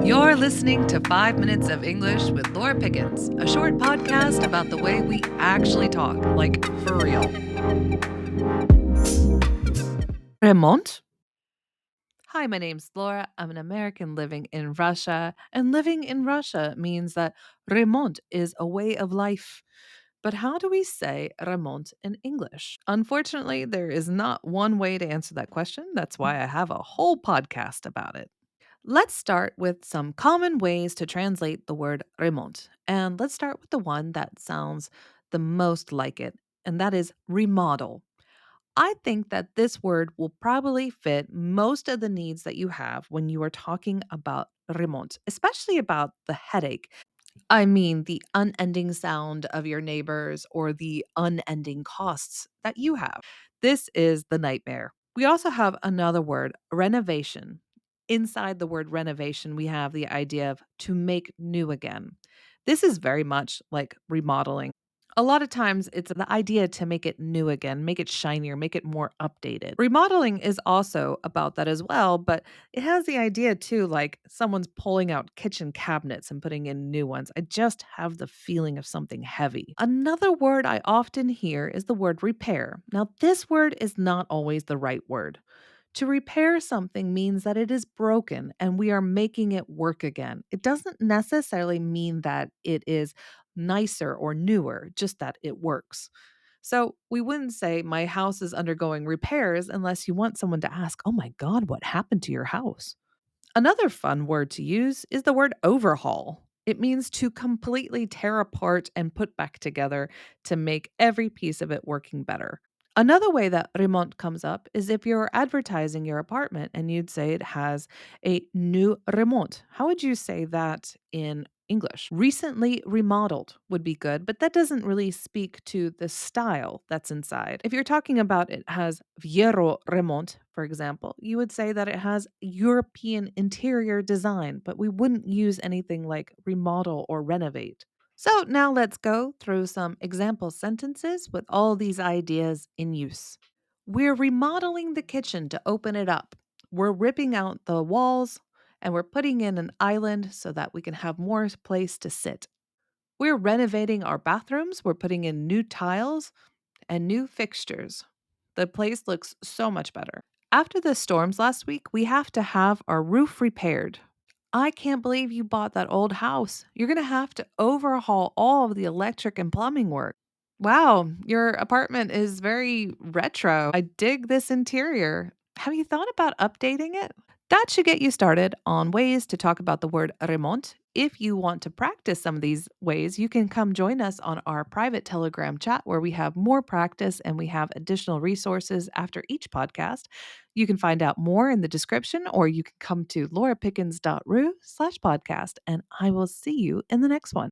You're listening to 5 Minutes of English with Laura Pickens, a short podcast about the way we actually talk, like for real. Ремонт? Hi, my name's Laura. I'm an American living in Russia, and living in Russia means that ремонт is a way of life. But how do we say ремонт in English? Unfortunately, there is not one way to answer that question. That's why I have a whole podcast about it. Let's start with some common ways to translate the word ремонт. And let's start with the one that sounds the most like it, and that is remodel. I think that this word will probably fit most of the needs that you have when you are talking about ремонт, especially about the headache. I mean, the unending sound of your neighbors or the unending costs that you have. This is the nightmare. We also have another word, renovation. Inside the word renovation, we have the idea of to make new again. This is very much like remodeling. A lot of times it's the idea to make it new again, make it shinier, make it more updated. Remodeling is also about that as well, but it has the idea too, like someone's pulling out kitchen cabinets and putting in new ones. I just have the feeling of something heavy. Another word I often hear is the word repair. Now, this word is not always the right word. To repair something means that it is broken and we are making it work again. It doesn't necessarily mean that it is nicer or newer, just that it works. So we wouldn't say my house is undergoing repairs unless you want someone to ask, oh my God, what happened to your house? Another fun word to use is the word overhaul. It means to completely tear apart and put back together to make every piece of it working better. Another way that remont comes up is if you're advertising your apartment and you'd say it has a new remont. How would you say that in English? Recently remodeled would be good, but that doesn't really speak to the style that's inside. If you're talking about it has vierro remont, for example, you would say that it has European interior design, but we wouldn't use anything like remodel or renovate. So now let's go through some example sentences with all these ideas in use. We're remodeling the kitchen to open it up. We're ripping out the walls and we're putting in an island so that we can have more place to sit. We're renovating our bathrooms. We're putting in new tiles and new fixtures. The place looks so much better. After the storms last week, we have to have our roof repaired. I can't believe you bought that old house. You're going to have to overhaul all of the electric and plumbing work. Wow, your apartment is very retro. I dig this interior. Have you thought about updating it? That should get you started on ways to talk about the word remont. If you want to practice some of these ways, you can come join us on our private Telegram chat where we have more practice and we have additional resources after each podcast. You can find out more in the description or you can come to laurapickens.ru/podcast and I will see you in the next one.